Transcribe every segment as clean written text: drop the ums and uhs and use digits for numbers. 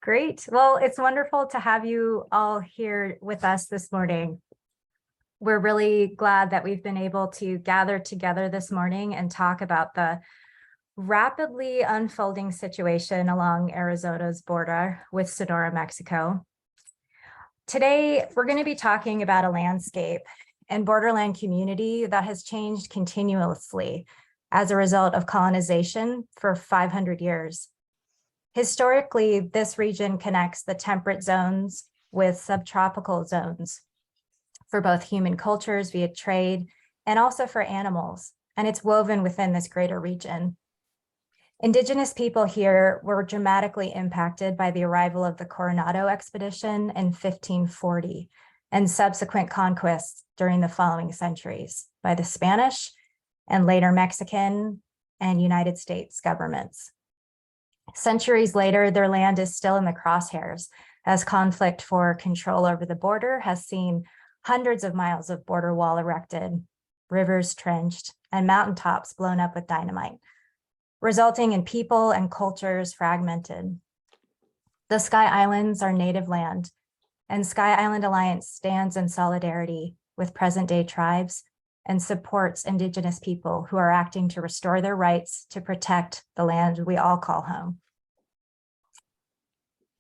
Great. Well, it's wonderful to have you all here with us this morning. We're really glad that we've been able to gather together this morning and talk about the rapidly unfolding situation along Arizona's border with Sonora, Mexico. Today, we're going to be talking about a landscape and borderland community that has changed continuously as a result of colonization for 500 years. Historically, this region connects the temperate zones with subtropical zones for both human cultures via trade and also for animals, and it's woven within this greater region. Indigenous people here were dramatically impacted by the arrival of the Coronado expedition in 1540 and subsequent conquests during the following centuries by the Spanish and later Mexican and United States governments. Centuries later, their land is still in the crosshairs as conflict for control over the border has seen hundreds of miles of border wall erected, rivers trenched, and mountaintops blown up with dynamite, resulting in people and cultures fragmented. The Sky Islands are native land, and Sky Island Alliance stands in solidarity with present-day tribes and supports Indigenous people who are acting to restore their rights to protect the land we all call home.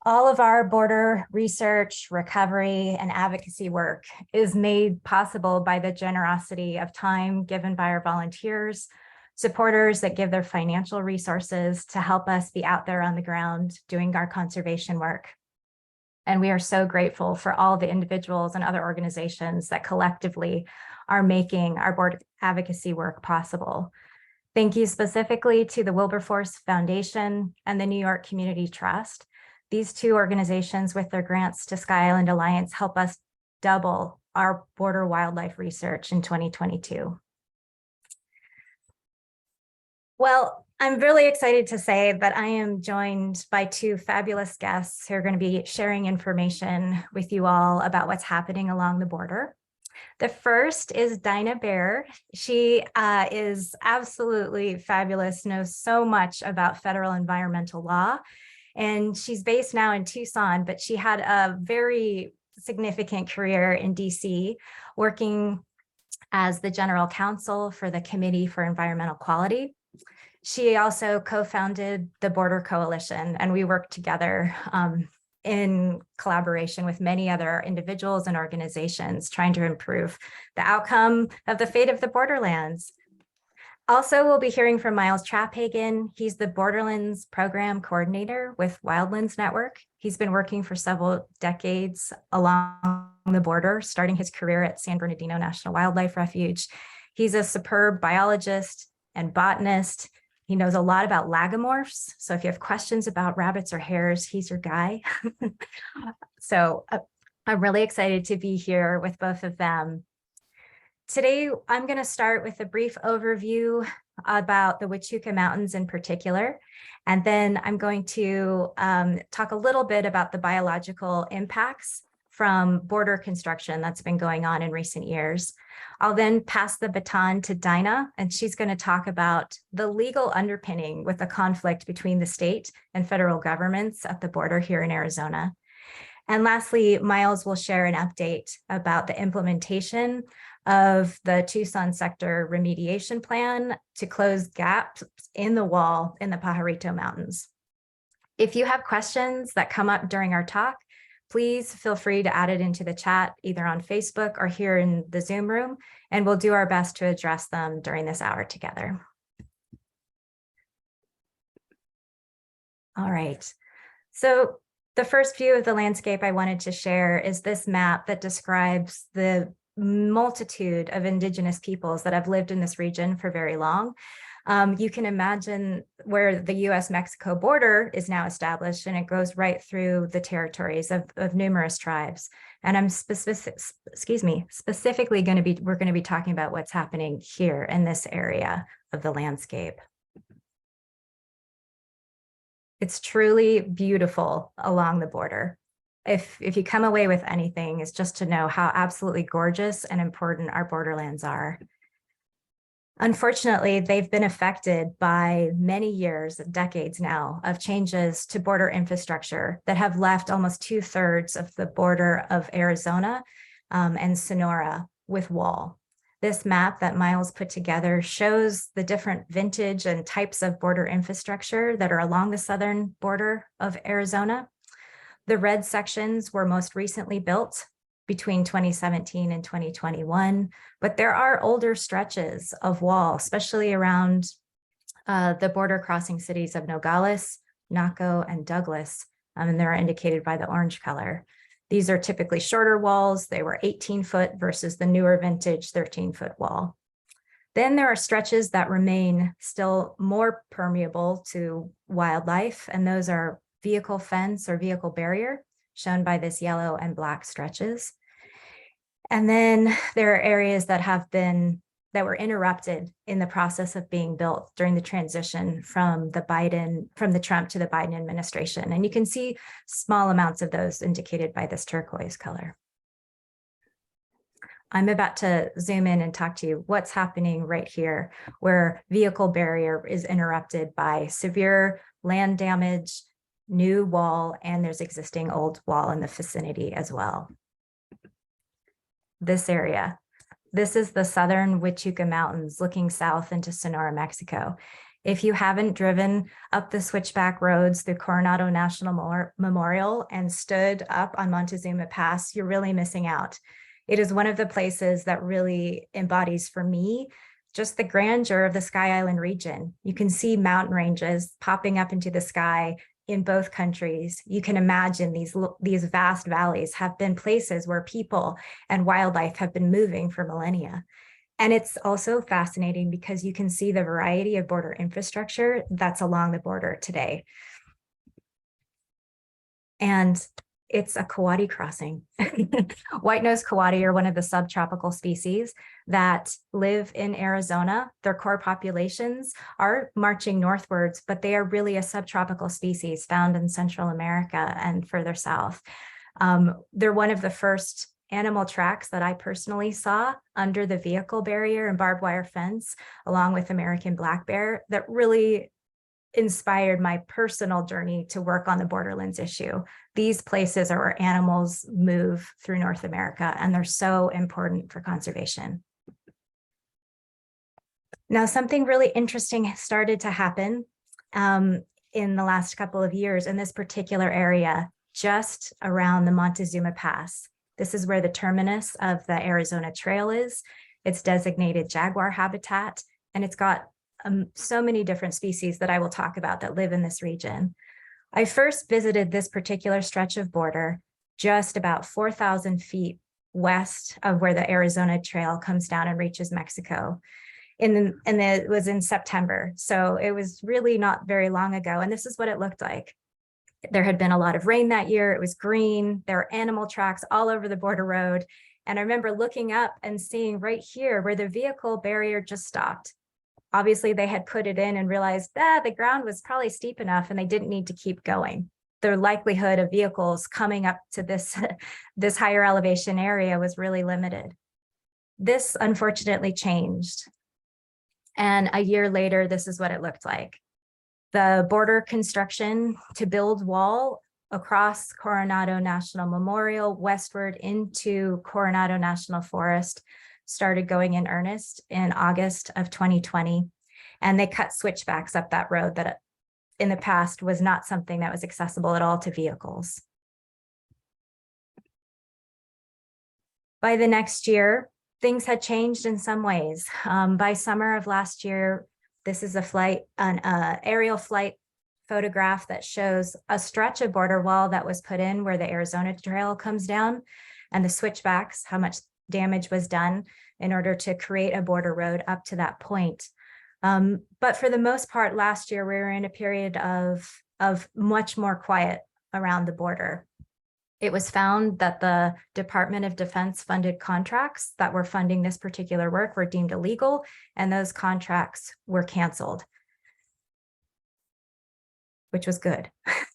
All of our border research, recovery, and advocacy work is made possible by the generosity of time given by our volunteers, supporters that give their financial resources to help us be out there on the ground doing our conservation work. And we are so grateful for all the individuals and other organizations that collectively are making our border advocacy work possible. Thank you specifically to the Wilberforce Foundation and the New York Community Trust. These two organizations with their grants to Sky Island Alliance help us double our border wildlife research in 2022. Well, I'm really excited to say that I am joined by two fabulous guests who are going to be sharing information with you all about what's happening along the border. The first is Dinah Bear. She is absolutely fabulous, knows so much about federal environmental law, and she's based now in Tucson, but she had a very significant career in DC, working as the general counsel for the Committee for Environmental Quality. She also co-founded the Border Coalition, and we worked together in collaboration with many other individuals and organizations trying to improve the outcome of the fate of the borderlands. Also, we'll be hearing from Myles Traphagen. He's the Borderlands Program Coordinator with Wildlands Network. He's been working for several decades along the border, starting his career at San Bernardino National Wildlife Refuge. He's a superb biologist and botanist. He knows a lot about lagomorphs. So if you have questions about rabbits or hares, he's your guy. So I'm really excited to be here with both of them. Today, I'm going to start with a brief overview about the Huachuca Mountains in particular, and then I'm going to talk a little bit about the biological impacts from border construction that's been going on in recent years. I'll then pass the baton to Dinah, and she's going to talk about the legal underpinning with the conflict between the state and federal governments at the border here in Arizona. And lastly, Myles will share an update about the implementation of the Tucson sector remediation plan to close gaps in the wall in the Pajarito Mountains. If you have questions that come up during our talk, please feel free to add it into the chat, either on Facebook or here in the Zoom room, and we'll do our best to address them during this hour together. All right, so the first view of the landscape I wanted to share is this map that describes the multitude of indigenous peoples that have lived in this region for very long. You can imagine where the U.S. Mexico border is now established, and it goes right through the territories of numerous tribes. And I'm specifically going to be, we're going to be talking about what's happening here in this area of the landscape. It's truly beautiful along the border. If you come away with anything, it's just to know how absolutely gorgeous and important our borderlands are. Unfortunately, they've been affected by many years, decades now, of changes to border infrastructure that have left almost 2/3 of the border of Arizona and Sonora with wall. This map that Myles put together shows the different vintage and types of border infrastructure that are along the southern border of Arizona. The red sections were most recently built between 2017 and 2021, but there are older stretches of wall, especially around the border crossing cities of Nogales, Naco, and Douglas, and they're indicated by the orange color. These are typically shorter walls. They were 18-foot versus the newer vintage 13-foot wall. Then there are stretches that remain still more permeable to wildlife, and those are vehicle fence or vehicle barrier, shown by this yellow and black stretches. And then there are areas that were interrupted in the process of being built during the transition from the Trump to the Biden administration. And you can see small amounts of those indicated by this turquoise color. I'm about to zoom in and talk to you what's happening right here, where vehicle barrier is interrupted by severe land damage, new wall, and there's existing old wall in the vicinity as well. This area. This is the southern Huachuca Mountains looking south into Sonora, Mexico. If you haven't driven up the switchback roads through Coronado National Memorial and stood up on Montezuma Pass, you're really missing out. It is one of the places that really embodies, for me, just the grandeur of the Sky Island region. You can see mountain ranges popping up into the sky in both countries. You can imagine these vast valleys have been places where people and wildlife have been moving for millennia. And it's also fascinating because you can see the variety of border infrastructure that's along the border today. And it's a coati crossing. White-nosed coati are one of the subtropical species that live in Arizona. Their core populations are marching northwards, but they are really a subtropical species found in Central America and further south. They're one of the first animal tracks that I personally saw under the vehicle barrier and barbed wire fence, along with American black bear, that really inspired my personal journey to work on the borderlands issue. These places are where animals move through North America, and they're so important for conservation. Now, something really interesting started to happen in the last couple of years in this particular area, just around the Montezuma Pass. This is where the terminus of the Arizona Trail is. It's designated jaguar habitat, and it's got so many different species that I will talk about that live in this region. I first visited this particular stretch of border just about 4,000 feet west of where the Arizona Trail comes down and reaches Mexico. And it was in September, so it was really not very long ago. And this is what it looked like. There had been a lot of rain that year. It was green. There were animal tracks all over the border road. And I remember looking up and seeing right here where the vehicle barrier just stopped. Obviously, they had put it in and realized that the ground was probably steep enough and they didn't need to keep going. The likelihood of vehicles coming up to this higher elevation area was really limited. This unfortunately changed. And a year later, this is what it looked like. The border construction to build wall across Coronado National Memorial westward into Coronado National Forest started going in earnest in August of 2020. And they cut switchbacks up that road that in the past was not something that was accessible at all to vehicles. By the next year, things had changed in some ways. By summer of last year, this is an aerial flight photograph that shows a stretch of border wall that was put in where the Arizona Trail comes down, and the switchbacks, how much damage was done in order to create a border road up to that point. But for the most part, last year, we were in a period of much more quiet around the border. It was found that the Department of Defense funded contracts that were funding this particular work were deemed illegal, and those contracts were canceled, which was good.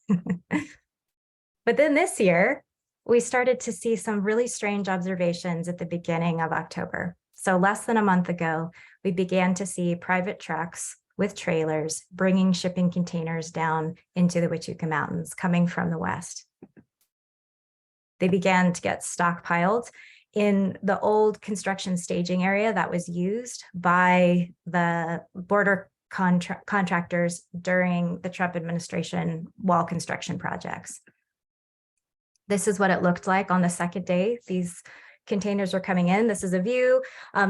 But then this year, we started to see some really strange observations at the beginning of October. So less than a month ago, we began to see private trucks with trailers bringing shipping containers down into the Huachuca Mountains coming from the west. They began to get stockpiled in the old construction staging area that was used by the border contractors during the Trump administration wall construction projects. This is what it looked like on the second day. These containers were coming in. This is a view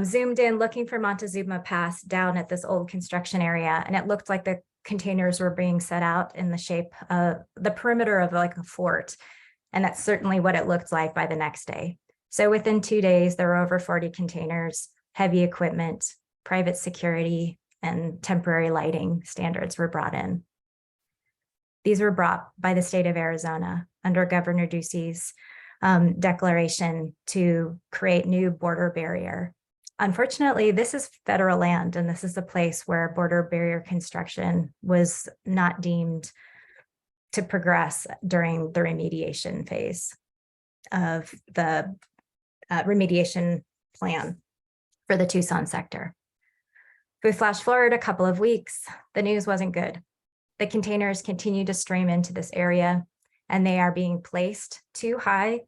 zoomed in looking for Montezuma Pass down at this old construction area. And it looked like the containers were being set out in the shape of the perimeter of like a fort. And that's certainly what it looked like by the next day. So within 2 days, there were over 40 containers, heavy equipment, private security, and temporary lighting standards were brought in. These were brought by the state of Arizona under Governor Ducey's declaration to create new border barrier. Unfortunately, this is federal land, and this is the place where border barrier construction was not deemed to progress during the remediation phase of the remediation plan for the Tucson sector. If we flash forward a couple of weeks, the news wasn't good. The containers continue to stream into this area, and they are being placed too high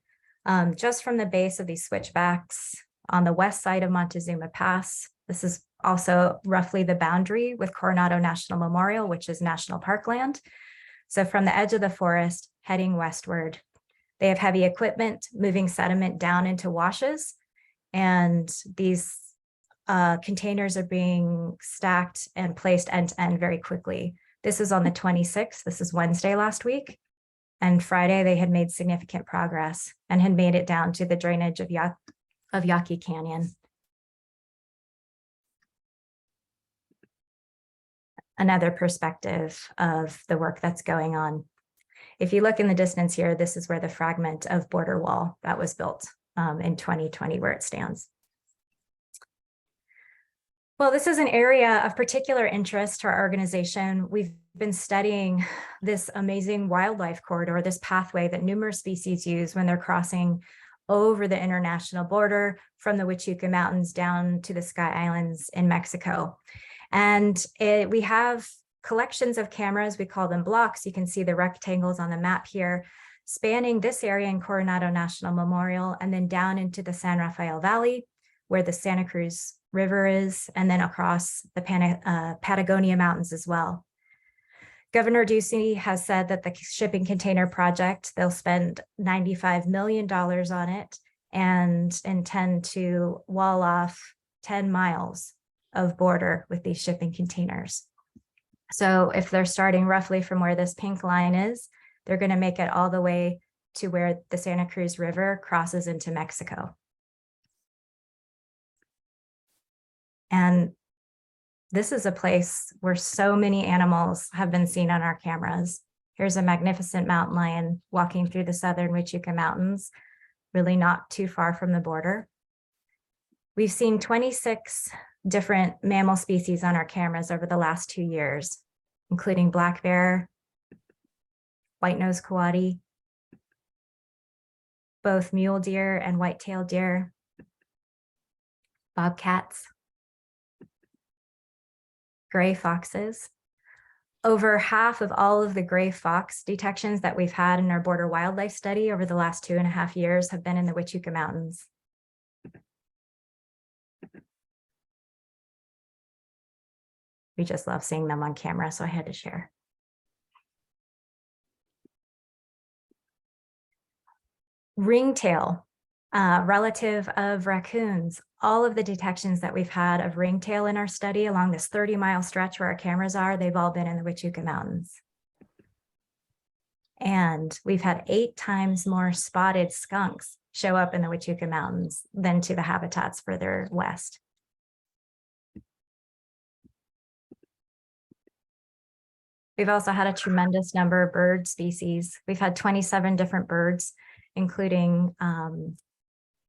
just from the base of these switchbacks on the west side of Montezuma Pass. This is also roughly the boundary with Coronado National Memorial, which is national park land. So from the edge of the forest heading westward, they have heavy equipment moving sediment down into washes, and these containers are being stacked and placed end to end very quickly. This is on the 26th. This is Wednesday last week. And Friday, they had made significant progress and had made it down to the drainage of Yaqui Canyon. Another perspective of the work that's going on. If you look in the distance here, this is where the fragment of border wall that was built in 2020, where it stands. Well, this is an area of particular interest to our organization. We've been studying this amazing wildlife corridor, this pathway that numerous species use when they're crossing over the international border from the Huachuca Mountains down to the Sky Islands in Mexico. And we have collections of cameras, we call them blocks. You can see the rectangles on the map here, spanning this area in Coronado National Memorial, and then down into the San Rafael Valley, where the Santa Cruz River is, and then across the Patagonia Mountains as well. Governor Ducey has said that the shipping container project, they'll spend $95 million on it and intend to wall off 10 miles of border with these shipping containers. So if they're starting roughly from where this pink line is, they're going to make it all the way to where the Santa Cruz River crosses into Mexico. And this is a place where so many animals have been seen on our cameras. Here's a magnificent mountain lion walking through the southern Huachuca Mountains, really not too far from the border. We've seen 26 different mammal species on our cameras over the last 2 years, including black bear, white-nosed coati, both mule deer and white-tailed deer, bobcats, gray foxes. Over half of all of the gray fox detections that we've had in our border wildlife study over the last 2.5 years have been in the Huachuca Mountains. We just love seeing them on camera, so I had to share. Ringtail, relative of raccoons. All of the detections that we've had of ringtail in our study along this 30-mile stretch where our cameras are, they've all been in the Huachuca Mountains. And we've had 8 times more spotted skunks show up in the Huachuca Mountains than to the habitats further west. We've also had a tremendous number of bird species. We've had 27 different birds, including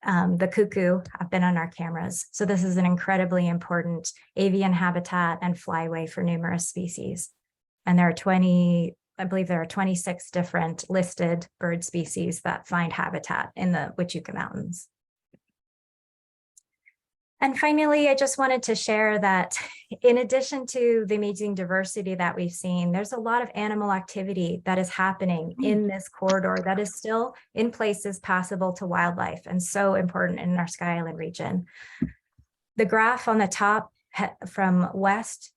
the cuckoo have been on our cameras. So this is an incredibly important avian habitat and flyway for numerous species. And there are I believe there are 26 different listed bird species that find habitat in the Huachuca Mountains. And finally, I just wanted to share that in addition to the amazing diversity that we've seen, there's a lot of animal activity that is happening in this corridor that is still in places passable to wildlife and so important in our Sky Island region. The graph on the top from west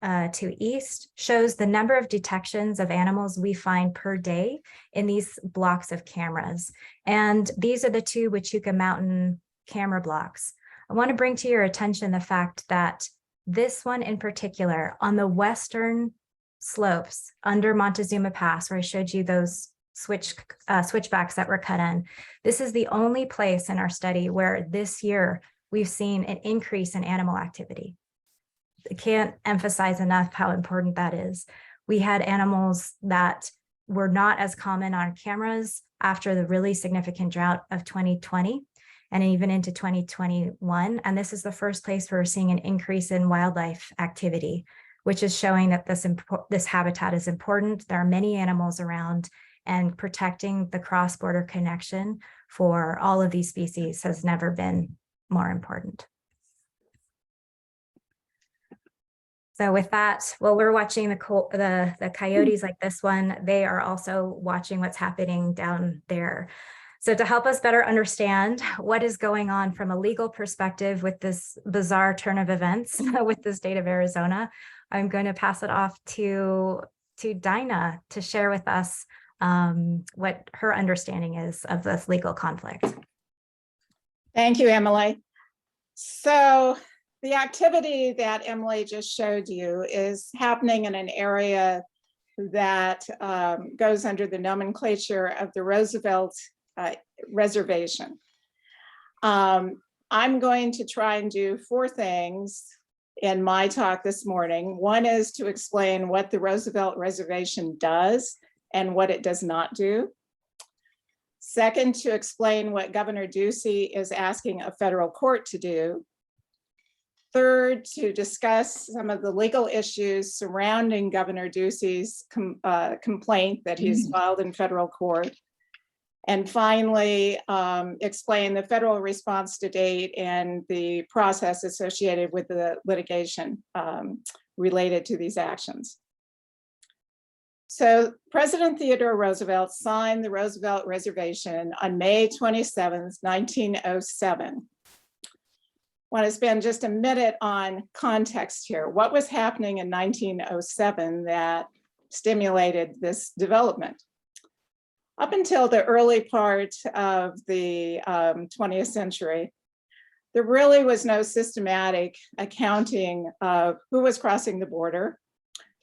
to east shows the number of detections of animals we find per day in these blocks of cameras. And these are the two Huachuca Mountain camera blocks. I want to bring to your attention the fact that this one in particular on the western slopes under Montezuma Pass, where I showed you those switchbacks that were cut in, this is the only place in our study where this year we've seen an increase in animal activity. I can't emphasize enough how important that is. We had animals that were not as common on cameras after the really significant drought of 2020 and even into 2021. And this is the first place where we're seeing an increase in wildlife activity, which is showing that this habitat is important. There are many animals around, and protecting the cross-border connection for all of these species has never been more important. So with that, well, we're watching the coyotes like this one. They are also watching what's happening down there. So to help us better understand what is going on from a legal perspective with this bizarre turn of events with the state of Arizona, I'm going to pass it off to Dinah to share with us what her understanding is of this legal conflict. Thank you, Emily. So the activity that Emily just showed you is happening in an area that goes under the nomenclature of the Roosevelt Reservation. I'm going to try and do 4 things in my talk this morning. One is to explain what the Roosevelt Reservation does and what it does not do. Second, to explain what Governor Ducey is asking a federal court to do. Third, to discuss some of the legal issues surrounding Governor Ducey's complaint that he's filed in federal court. And finally, explain the federal response to date and the process associated with the litigation related to these actions. So President Theodore Roosevelt signed the Roosevelt Reservation on May 27, 1907. I want to spend just a minute on context here. What was happening in 1907 that stimulated this development? Up until the early part of the 20th century, there really was no systematic accounting of who was crossing the border.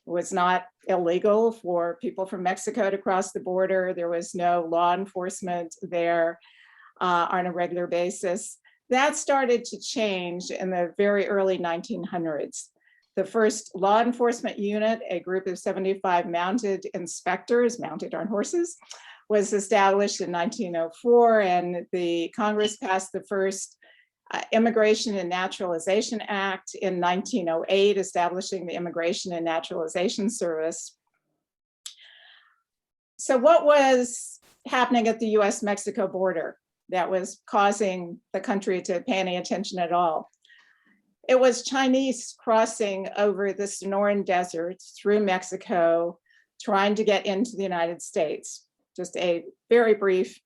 It was not illegal for people from Mexico to cross the border. There was no law enforcement there on a regular basis. That started to change in the very early 1900s. The first law enforcement unit, a group of 75 mounted inspectors, mounted on horses, was established in 1904, and the Congress passed the first Immigration and Naturalization Act in 1908, establishing the Immigration and Naturalization Service. So what was happening at the U.S. Mexico border that was causing the country to pay any attention at all? It was Chinese crossing over the Sonoran Desert through Mexico, trying to get into the United States. Just a very brief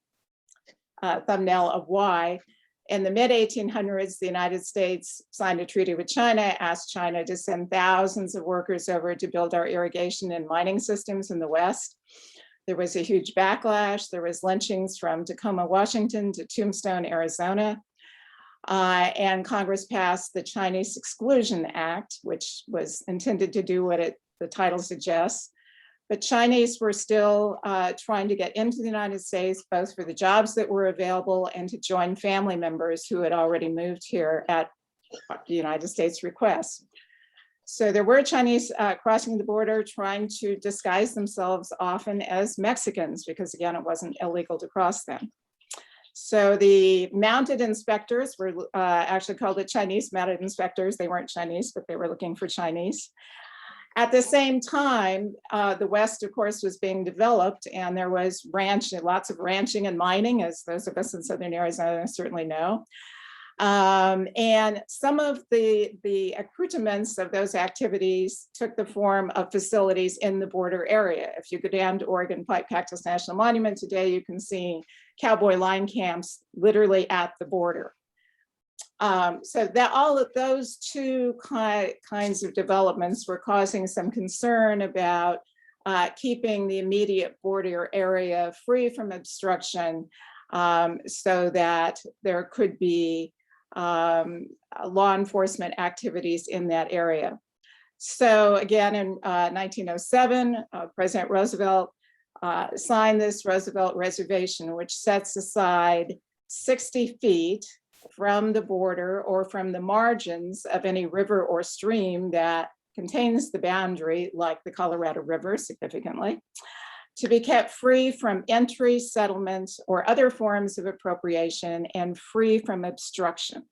thumbnail of why. In the mid-1800s, the United States signed a treaty with China, asked China to send thousands of workers over to build our irrigation and mining systems in the West. There was a huge backlash. There was lynchings from Tacoma, Washington to Tombstone, Arizona. And Congress passed the Chinese Exclusion Act, which was intended to do what the title suggests. But Chinese were still trying to get into the United States, both for the jobs that were available and to join family members who had already moved here at the United States request. So there were Chinese crossing the border, trying to disguise themselves often as Mexicans, because again, it wasn't illegal to cross them. So the mounted inspectors were actually called the Chinese mounted inspectors. They weren't Chinese, but they were looking for Chinese. At the same time, the West, of course, was being developed, and there was lots of ranching and mining, as those of us in Southern Arizona certainly know. And some of the accoutrements of those activities took the form of facilities in the border area. If you go down to Oregon Pipe Cactus National Monument today, you can see cowboy line camps literally at the border. So that all of those two kinds of developments were causing some concern about keeping the immediate border area free from obstruction, so that there could be law enforcement activities in that area. So again, in 1907, President Roosevelt signed this Roosevelt Reservation, which sets aside 60 feet from the border or from the margins of any river or stream that contains the boundary, like the Colorado River significantly, to be kept free from entry, settlement, or other forms of appropriation and free from obstruction.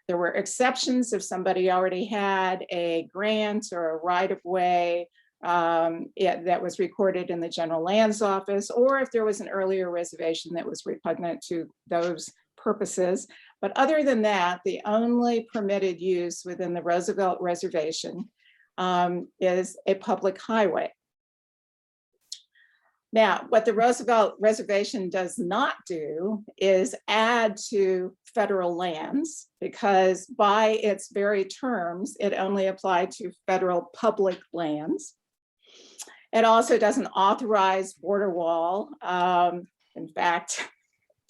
There were exceptions if somebody already had a grant or a right-of-way that was recorded in the General Lands Office, or if there was an earlier reservation that was repugnant to those purposes. But other than that, the only permitted use within the Roosevelt Reservation is a public highway. Now, what the Roosevelt Reservation does not do is add to federal lands, because by its very terms, it only applied to federal public lands. It also doesn't authorize border wall. In fact,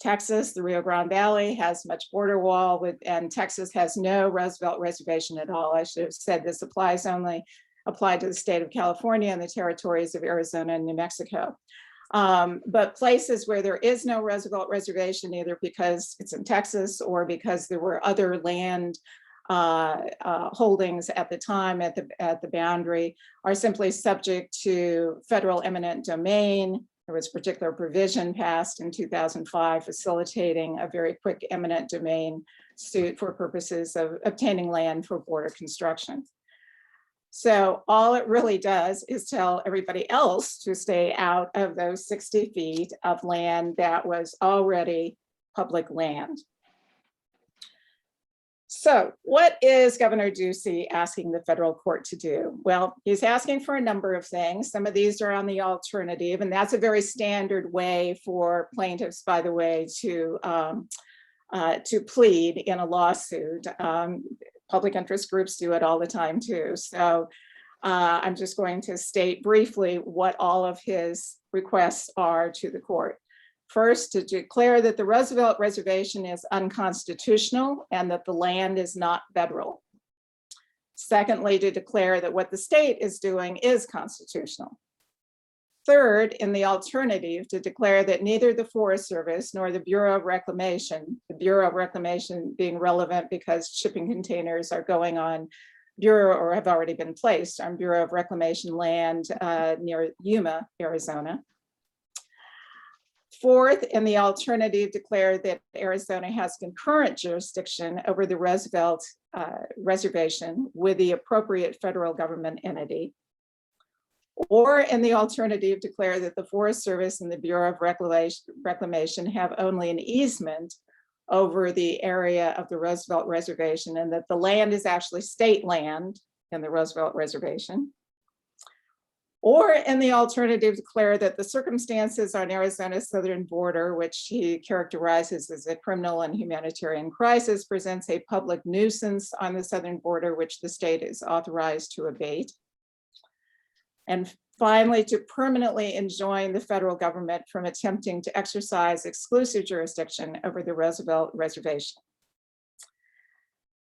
Texas, the Rio Grande Valley has much border wall and Texas has no Roosevelt Reservation at all. I should have said this applied to the state of California and the territories of Arizona and New Mexico. But places where there is no Roosevelt Reservation, either because it's in Texas or because there were other land holdings at the time at the boundary, are simply subject to federal eminent domain. There was a particular provision passed in 2005 facilitating a very quick eminent domain suit for purposes of obtaining land for border construction. So all it really does is tell everybody else to stay out of those 60 feet of land that was already public land. So what is Governor Ducey asking the federal court to do? Well, he's asking for a number of things. Some of these are on the alternative, and that's a very standard way for plaintiffs, by the way, to plead in a lawsuit. Public interest groups do it all the time too. So I'm just going to state briefly what all of his requests are to the court. First, to declare that the Roosevelt Reservation is unconstitutional and that the land is not federal. Secondly, to declare that what the state is doing is constitutional. Third, in the alternative, to declare that neither the Forest Service nor the Bureau of Reclamation, the Bureau of Reclamation being relevant because shipping containers are going on Bureau or have already been placed on Bureau of Reclamation land near Yuma, Arizona. Fourth, in the alternative, declare that Arizona has concurrent jurisdiction over the Roosevelt Reservation with the appropriate federal government entity. Or in the alternative, declare that the Forest Service and the Bureau of Reclamation have only an easement over the area of the Roosevelt Reservation and that the land is actually state land in the Roosevelt Reservation. Or in the alternative, declare that the circumstances on Arizona's southern border, which he characterizes as a criminal and humanitarian crisis, presents a public nuisance on the southern border, which the state is authorized to abate. And finally, to permanently enjoin the federal government from attempting to exercise exclusive jurisdiction over the Roosevelt Reservation.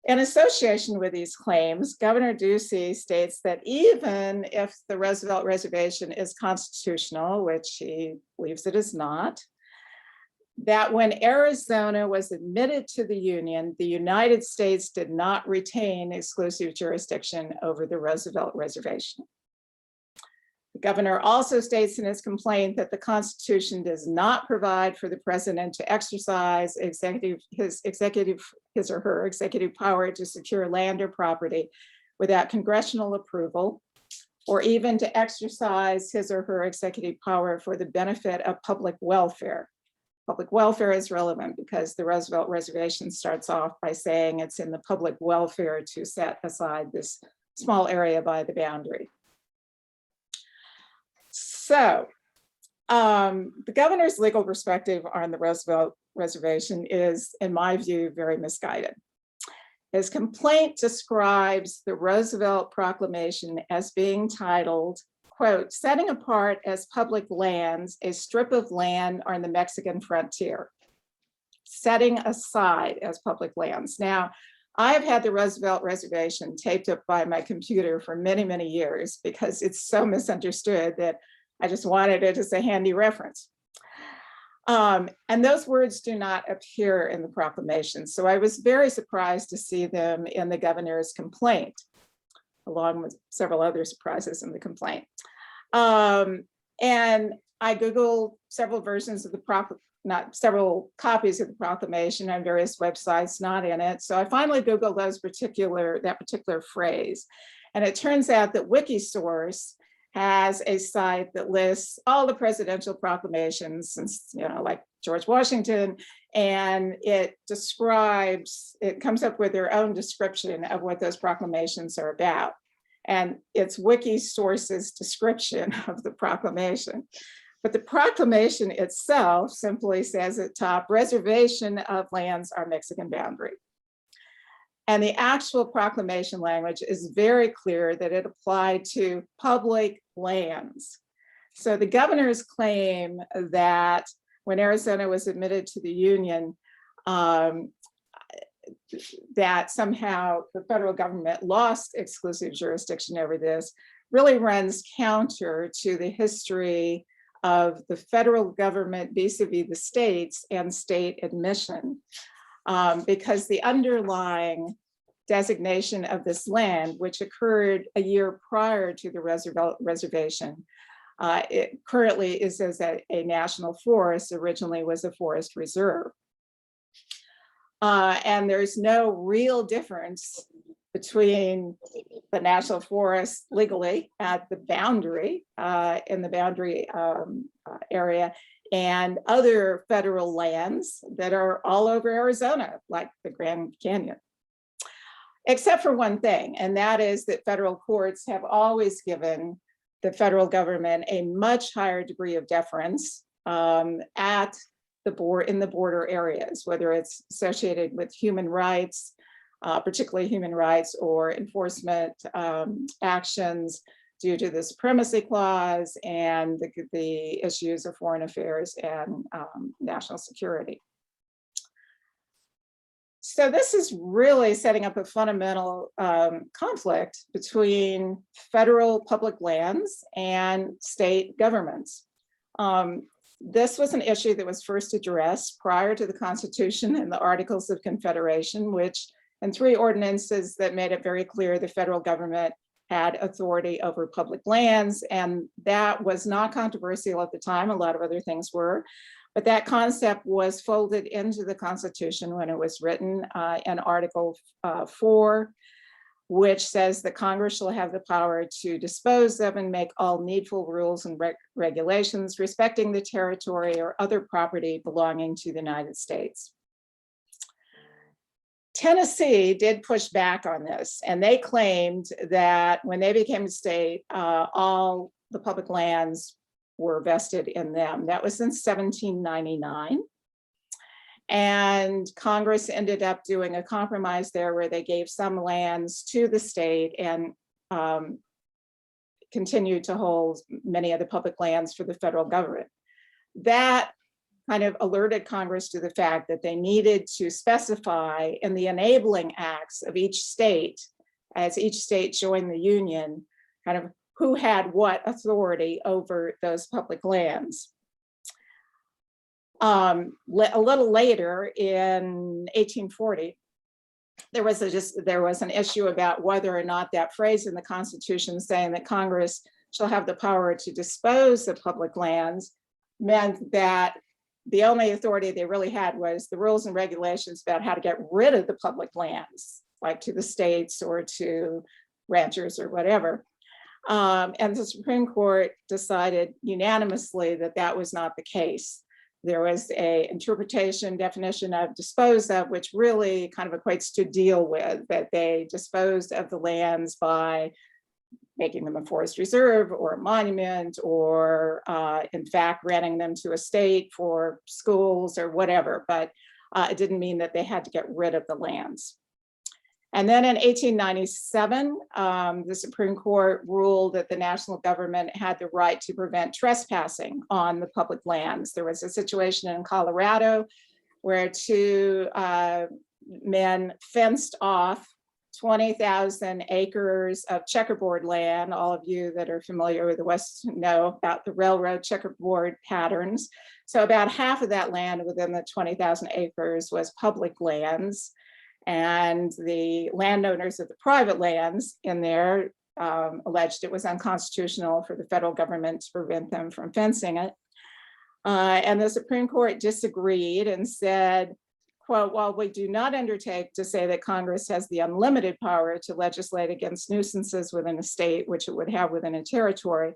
In association with these claims, Governor Ducey states that even if the Roosevelt Reservation is constitutional, which he believes it is not, that when Arizona was admitted to the Union, the United States did not retain exclusive jurisdiction over the Roosevelt Reservation. The governor also states in his complaint that the Constitution does not provide for the president to exercise his or her executive power to secure land or property without congressional approval, or even to exercise his or her executive power for the benefit of public welfare. public welfare is relevant because the Roosevelt Reservation starts off by saying it's in the public welfare to set aside this small area by the boundary. So the governor's legal perspective on the Roosevelt Reservation is, in my view, very misguided. His complaint describes the Roosevelt Proclamation as being titled, quote, setting apart as public lands a strip of land on the Mexican frontier, setting aside as public lands. Now, I've had the Roosevelt Reservation taped up by my computer for many, many years because it's so misunderstood that I just wanted it as a handy reference. And those words do not appear in the proclamation. So I was very surprised to see them in the governor's complaint, along with several other surprises in the complaint. And I Googled several versions of the several copies of the proclamation on various websites, not in it. So I finally Googled that particular phrase. And it turns out that Wikisource has a site that lists all the presidential proclamations since, like George Washington, and it comes up with their own description of what those proclamations are about. And it's Wikisource's description of the proclamation. But the proclamation itself simply says at top, reservation of lands on Mexican boundary. And the actual proclamation language is very clear that it applied to public lands. So the governor's claim that when Arizona was admitted to the Union, that somehow the federal government lost exclusive jurisdiction over this really runs counter to the history of the federal government vis-a-vis the states and state admission. Because the underlying designation of this land, which occurred a year prior to the Roosevelt Reservation, it currently is as a national forest, originally was a forest reserve. And there's no real difference between the national forest legally at the boundary, in the boundary area, and other federal lands that are all over Arizona, like the Grand Canyon. Except for one thing, and that is that federal courts have always given the federal government a much higher degree of deference in the border areas, whether it's associated with human rights, particularly human rights or enforcement actions due to the supremacy clause and the issues of foreign affairs and national security. So this is really setting up a fundamental conflict between federal public lands and state governments. This was an issue that was first addressed prior to the Constitution and the Articles of Confederation, which and 3 ordinances that made it very clear the federal government had authority over public lands, and that was not controversial at the time. A lot of other things were, but that concept was folded into the Constitution when it was written in Article 4, which says that Congress shall have the power to dispose of and make all needful rules and regulations respecting the territory or other property belonging to the United States. Tennessee did push back on this, and they claimed that when they became a state, all the public lands were vested in them. That was in 1799. And Congress ended up doing a compromise there where they gave some lands to the state and continued to hold many of the public lands for the federal government. That kind of alerted Congress to the fact that they needed to specify in the enabling acts of each state, as each state joined the Union, kind of who had what authority over those public lands. A little later in 1840, there was an issue about whether or not that phrase in the Constitution saying that Congress shall have the power to dispose of public lands meant that the only authority they really had was the rules and regulations about how to get rid of the public lands, like to the states or to ranchers or whatever. And the Supreme Court decided unanimously that that was not the case, There was a interpretation definition of dispose of, which really kind of equates to deal with, that they disposed of the lands by making them a forest reserve or a monument, or in fact, granting them to a state for schools or whatever, but it didn't mean that they had to get rid of the lands. And then in 1897, the Supreme Court ruled that the national government had the right to prevent trespassing on the public lands. There was a situation in Colorado where two men fenced off 20,000 acres of checkerboard land. All of you that are familiar with the West know about the railroad checkerboard patterns. So about half of that land within the 20,000 acres was public lands. And the landowners of the private lands in there alleged it was unconstitutional for the federal government to prevent them from fencing it. And the Supreme Court disagreed and said, quote, while we do not undertake to say that Congress has the unlimited power to legislate against nuisances within a state, which it would have within a territory,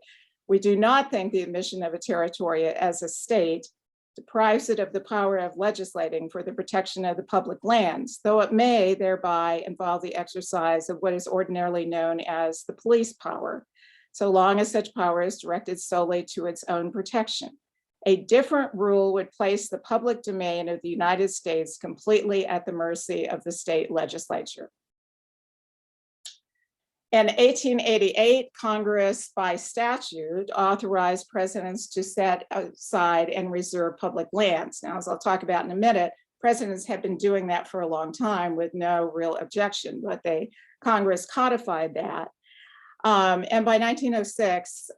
we do not think the admission of a territory as a state deprives it of the power of legislating for the protection of the public lands, though it may thereby involve the exercise of what is ordinarily known as the police power, so long as such power is directed solely to its own protection. A different rule would place the public domain of the United States completely at the mercy of the state legislature. In 1888, Congress, by statute, authorized presidents to set aside and reserve public lands. Now, as I'll talk about in a minute, presidents have been doing that for a long time with no real objection, but Congress codified that. And by 1906,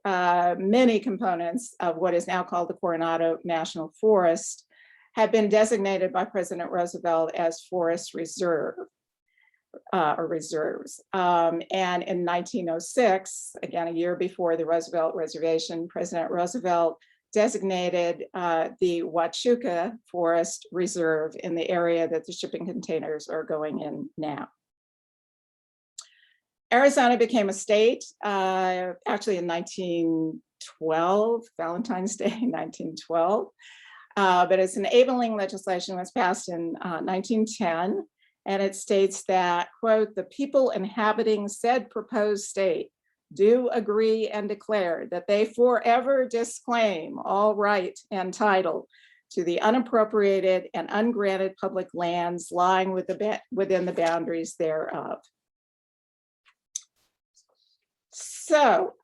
many components of what is now called the Coronado National Forest had been designated by President Roosevelt as forest reserve. Or reserves. And in 1906, again, a year before the Roosevelt Reservation, President Roosevelt designated the Huachuca Forest Reserve in the area that the shipping containers are going in now. Arizona became a state actually in 1912, Valentine's Day, 1912. But its enabling legislation was passed in 1910. And it states that, quote, the people inhabiting said proposed state do agree and declare that they forever disclaim all right and title to the unappropriated and ungranted public lands lying within the boundaries thereof. So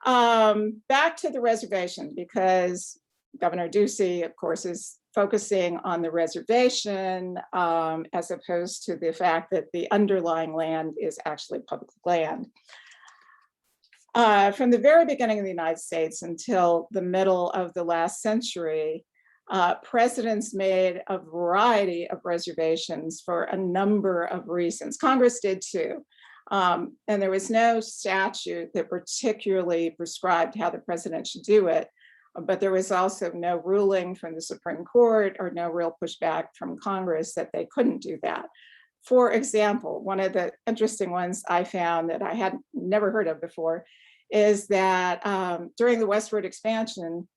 back to the reservation, because Governor Ducey, of course, is focusing on the reservation as opposed to the fact that the underlying land is actually public land. From the very beginning of the United States until the middle of the last century, presidents made a variety of reservations for a number of reasons. Congress did too. And there was no statute that particularly prescribed how the president should do it. But there was also no ruling from the Supreme Court or no real pushback from Congress that they couldn't do that. For example, one of the interesting ones I found that I had never heard of before is that during the westward expansion,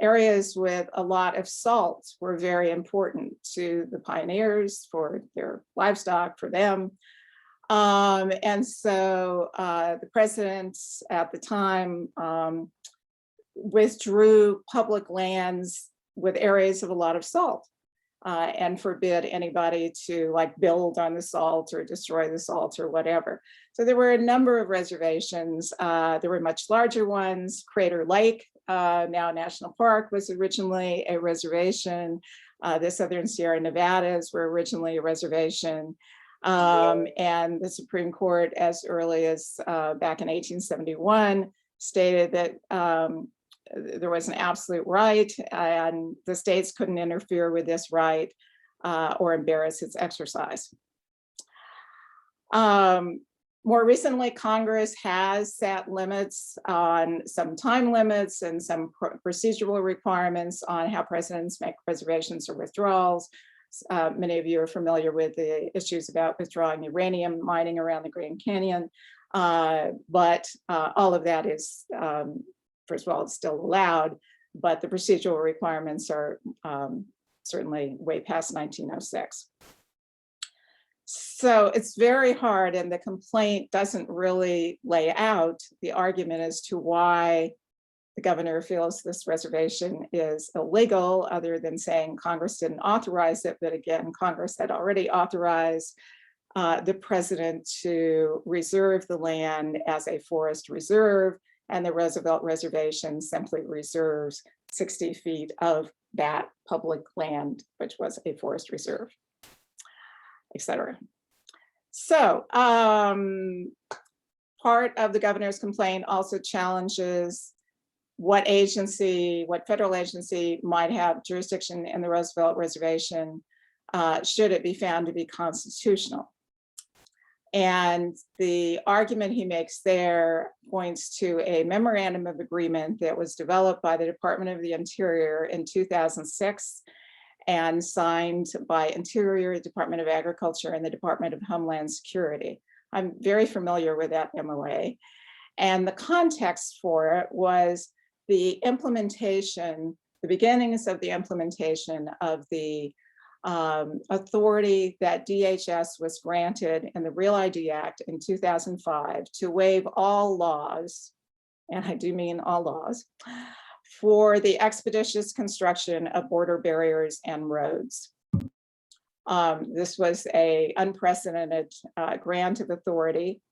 areas with a lot of salt were very important to the pioneers, for their livestock, for them. And so the presidents at the time withdrew public lands with areas of a lot of salt and forbid anybody to like build on the salt or destroy the salt or whatever. So there were a number of reservations. There were much larger ones. Crater Lake, now National Park, was originally a reservation. The Southern Sierra Nevadas were originally a reservation. And the Supreme Court, as early as back in 1871, stated that there was an absolute right and the states couldn't interfere with this right or embarrass its exercise. More recently, Congress has set limits on some time limits and some procedural requirements on how presidents make reservations or withdrawals. Many of you are familiar with the issues about withdrawing uranium mining around the Grand Canyon, but all of that is, first of all, it's still allowed, but the procedural requirements are certainly way past 1906. So it's very hard, and the complaint doesn't really lay out the argument as to why the governor feels this reservation is illegal, other than saying Congress didn't authorize it. But again, Congress had already authorized the president to reserve the land as a forest reserve, and the Roosevelt Reservation simply reserves 60 feet of that public land, which was a forest reserve, etc. So part of the governor's complaint also challenges what federal agency might have jurisdiction in the Roosevelt Reservation should it be found to be constitutional. And the argument he makes there points to a memorandum of agreement that was developed by the Department of the Interior in 2006 and signed by Interior, Department of Agriculture, and the Department of Homeland Security. I'm very familiar with that MOA. And the context for it was the implementation, the beginnings of the implementation of the authority that DHS was granted in the Real ID Act in 2005 to waive all laws, and I do mean all laws, for the expeditious construction of border barriers and roads. This was an unprecedented grant of authority.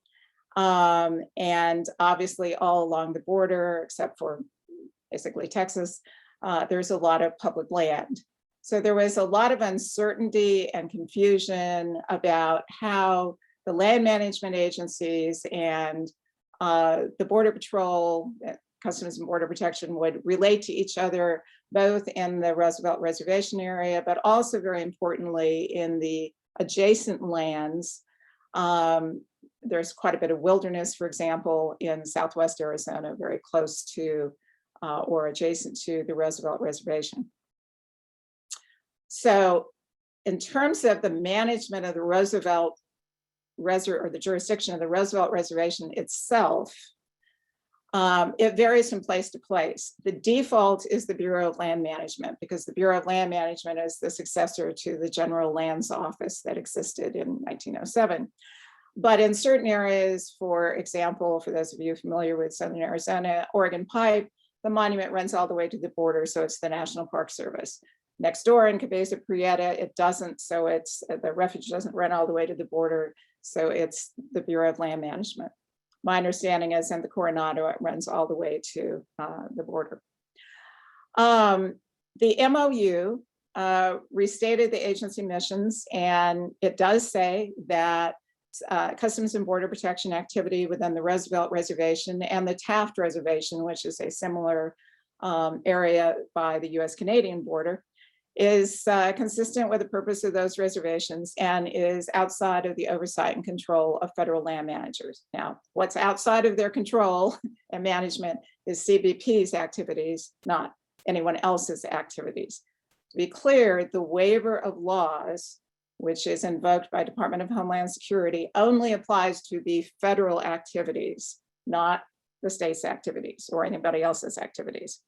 And obviously all along the border, except for basically Texas, there's a lot of public land. So there was a lot of uncertainty and confusion about how the land management agencies and the Border Patrol, Customs and Border Protection would relate to each other, both in the Roosevelt Reservation area, but also very importantly in the adjacent lands. There's quite a bit of wilderness, for example, in Southwest Arizona, very close to or adjacent to the Roosevelt Reservation. So in terms of the management of the Roosevelt or the jurisdiction of the Roosevelt Reservation itself, it varies from place to place. The default is the Bureau of Land Management, because the Bureau of Land Management is the successor to the General Lands Office that existed in 1907. But in certain areas, for example, for those of you familiar with Southern Arizona, Oregon Pipe, the monument runs all the way to the border, so it's the National Park Service. Next door in Cabeza Prieta, it doesn't, so it's the refuge doesn't run all the way to the border, so it's the Bureau of Land Management. My understanding is in the Coronado, it runs all the way to the border. The MOU restated the agency missions, and it does say that Customs and Border Protection activity within the Roosevelt Reservation and the Taft Reservation, which is a similar area by the U.S. Canadian border, is consistent with the purpose of those reservations and is outside of the oversight and control of federal land managers. Now, what's outside of their control and management is CBP's activities, not anyone else's activities. To be clear, the waiver of laws, which is invoked by Department of Homeland Security, only applies to the federal activities, not the state's activities or anybody else's activities.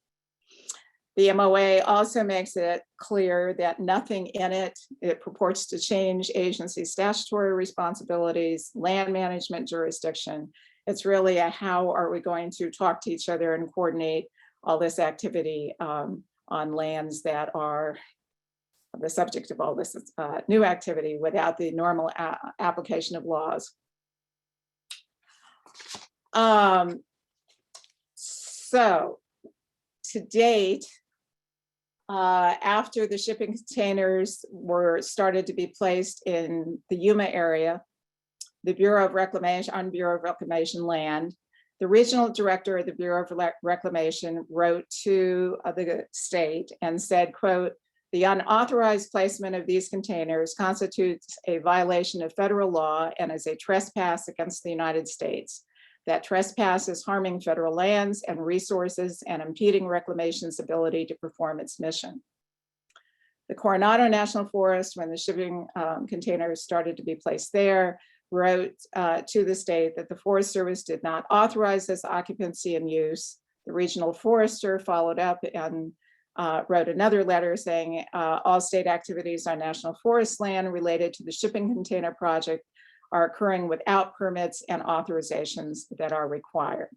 The MOA also makes it clear that nothing in it purports to change agency statutory responsibilities, land management jurisdiction. It's really a how are we going to talk to each other and coordinate all this activity on lands that are the subject of all this new activity without the normal application of laws. So to date, after the shipping containers were started to be placed in the Yuma area, the Bureau of Reclamation, on Bureau of Reclamation land, the regional director of the Bureau of Reclamation wrote to the state and said, quote, "The unauthorized placement of these containers constitutes a violation of federal law and is a trespass against the United States. That trespass is harming federal lands and resources and impeding Reclamation's ability to perform its mission." The Coronado National Forest, when the shipping containers started to be placed there, wrote to the state that the Forest Service did not authorize this occupancy and use. The regional forester followed up and wrote another letter saying all state activities on national forest land related to the shipping container project are occurring without permits and authorizations that are required.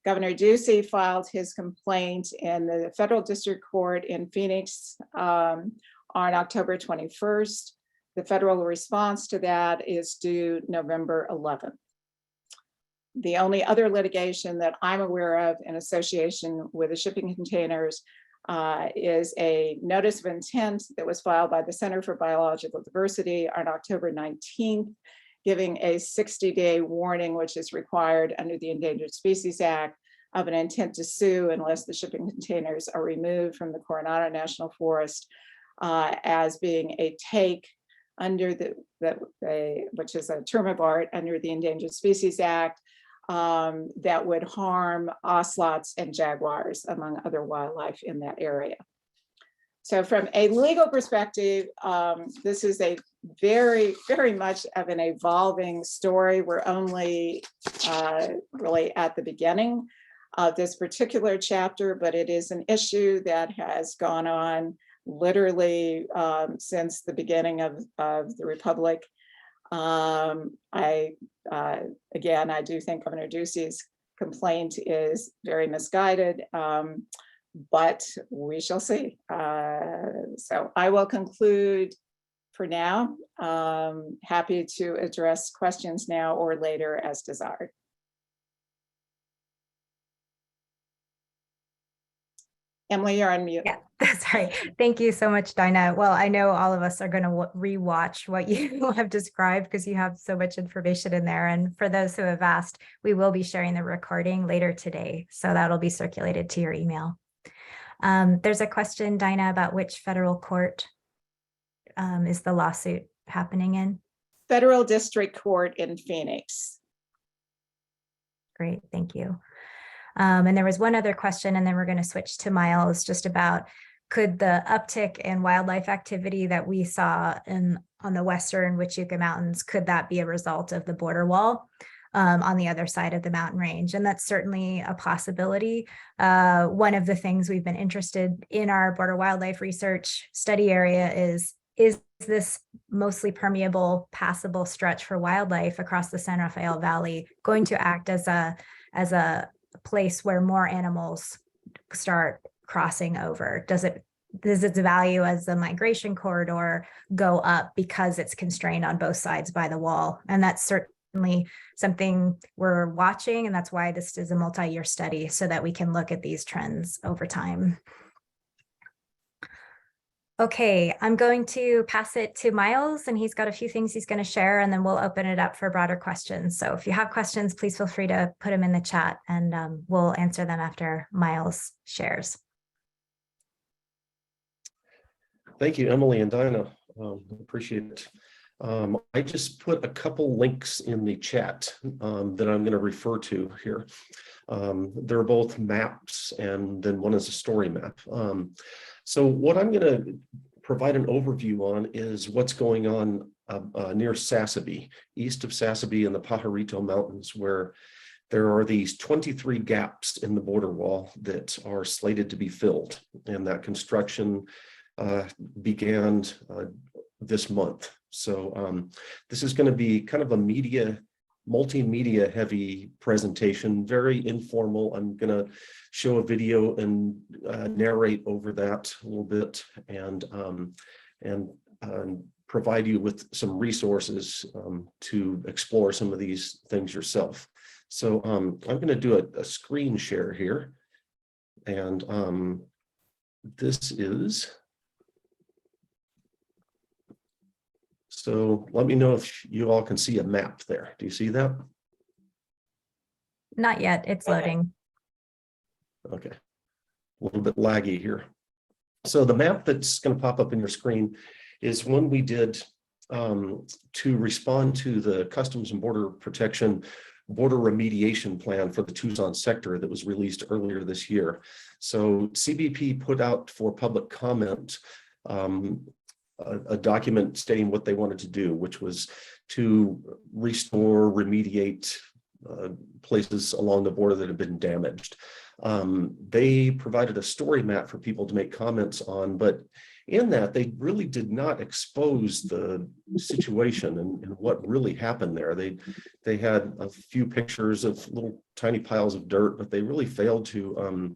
Governor Ducey filed his complaint in the federal district court in Phoenix on October 21st. The federal response to that is due November 11th. The only other litigation that I'm aware of in association with the shipping containers is a notice of intent that was filed by the Center for Biological Diversity on October 19th, giving a 60-day warning, which is required under the Endangered Species Act, of an intent to sue unless the shipping containers are removed from the Coronado National Forest as being a take under which is a term of art under the Endangered Species Act, that would harm ocelots and jaguars, among other wildlife in that area. So from a legal perspective, this is a very, very much of an evolving story. We're only really at the beginning of this particular chapter, but it is an issue that has gone on literally since the beginning of the Republic. Again, I do think Governor Ducey's complaint is very misguided, but we shall see. So I will conclude for now. Happy to address questions now or later as desired. Emily, you're on mute. Yeah, that's right. Thank you so much, Dinah. Well, I know all of us are going to rewatch what you have described because you have so much information in there. And for those who have asked, we will be sharing the recording later today. So that'll be circulated to your email. There's a question, Dinah, about which federal court is the lawsuit happening in? Federal District Court in Phoenix. Great, thank you. And there was one other question, and then we're going to switch to Myles, just about could the uptick in wildlife activity that we saw on the western Huachuca Mountains, could that be a result of the border wall on the other side of the mountain range? And that's certainly a possibility. One of the things we've been interested in our border wildlife research study area is this mostly permeable, passable stretch for wildlife across the San Rafael Valley going to act as a place where more animals start crossing over? Does its value as a migration corridor go up because it's constrained on both sides by the wall? And that's certainly something we're watching, and that's why this is a multi-year study, so that we can look at these trends over time. Okay, I'm going to pass it to Myles, and he's got a few things he's going to share, and then we'll open it up for broader questions. So if you have questions, please feel free to put them in the chat, and we'll answer them after Myles shares. Thank you, Emily and Dinah. Appreciate it. I just put a couple links in the chat that I'm going to refer to here. They're both maps, and then one is a story map. So what I'm going to provide an overview on is what's going on near Sassabee, east of Sassabee in the Pajarito Mountains, where there are these 23 gaps in the border wall that are slated to be filled. And that construction began this month. So this is going to be kind of a multimedia heavy presentation, very informal. I'm going to show a video and narrate over that a little bit, and provide you with some resources to explore some of these things yourself. So I'm going to do a screen share here, and this is. So let me know if you all can see a map there. Do you see that? Not yet, it's loading. Okay, a little bit laggy here. So the map that's going to pop up in your screen is one we did to respond to the Customs and Border Protection border remediation plan for the Tucson sector that was released earlier this year. So CBP put out for public comment a document stating what they wanted to do, which was to restore, remediate places along the border that have been damaged. They provided a story map for people to make comments on, but in that they really did not expose the situation and what really happened there. They had a few pictures of little tiny piles of dirt, but they really failed to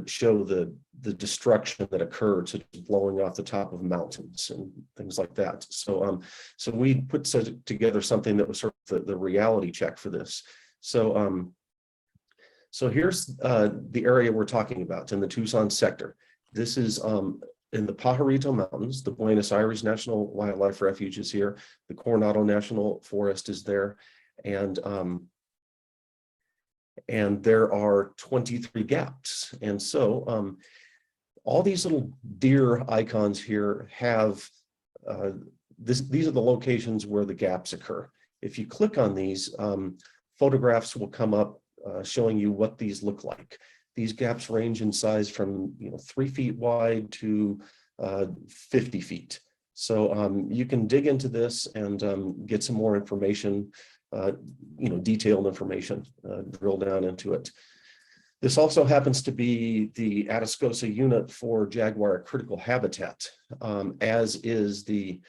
show the destruction that occurred, such as blowing off the top of mountains and things like that. So we put together something that was sort of the reality check for this. So here's the area we're talking about in the Tucson sector. This is in the Pajarito Mountains. The Buenos Aires National Wildlife Refuge is here. The Coronado National Forest is there. And there are 23 gaps. And so all these little deer icons here have, these are the locations where the gaps occur. If you click on these, photographs will come up showing you what these look like. These gaps range in size from 3 feet wide to 50 feet. So you can dig into this and get some more information, detailed information, drill down into it. This also happens to be the Atascosa unit for jaguar critical habitat, as is the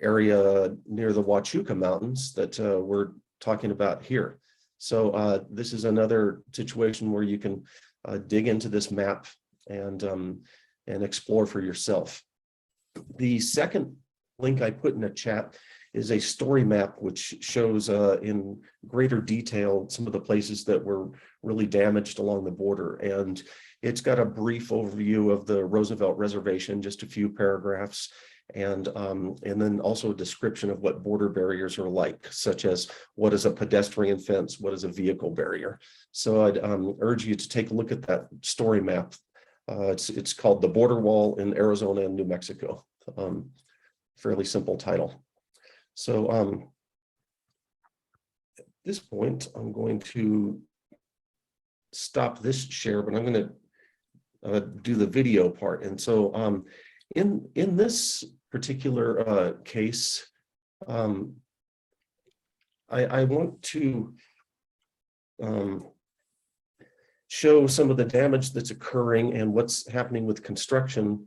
area near the Huachuca Mountains that we're talking about here. So this is another situation where you can dig into this map and explore for yourself. The second link I put in the chat is a story map which shows in greater detail some of the places that were really damaged along the border. And it's got a brief overview of the Roosevelt Reservation, just a few paragraphs, and then also a description of what border barriers are like, such as what is a pedestrian fence, what is a vehicle barrier. So I'd urge you to take a look at that story map. It's called The Border Wall in Arizona and New Mexico. Fairly simple title. So at this point, I'm going to stop this share, but I'm going to do the video part. And so in this particular case, I want to show some of the damage that's occurring and what's happening with construction.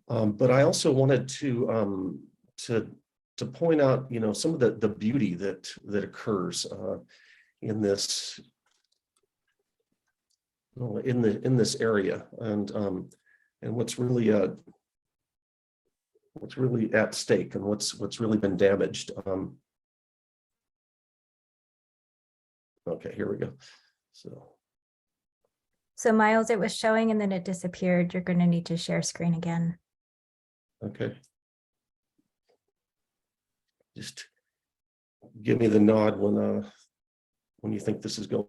But I also wanted to point out, some of the beauty that occurs in this in this area, and what's really at stake and what's really been damaged. Okay, here we go. So Myles, it was showing and then it disappeared. You're going to need to share screen again. Okay. Just give me the nod when you think this is going.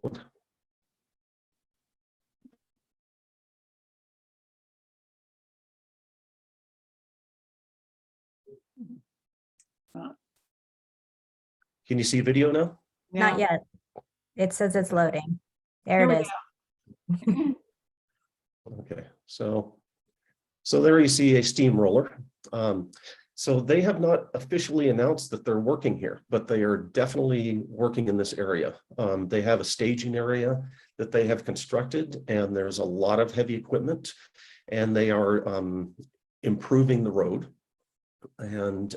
Can you see video now? Not yet. It says it's loading. There it is. Okay, so there you see a steamroller. So they have not officially announced that they're working here, but they are definitely working in this area. They have a staging area that they have constructed, and there's a lot of heavy equipment, and they are improving the road and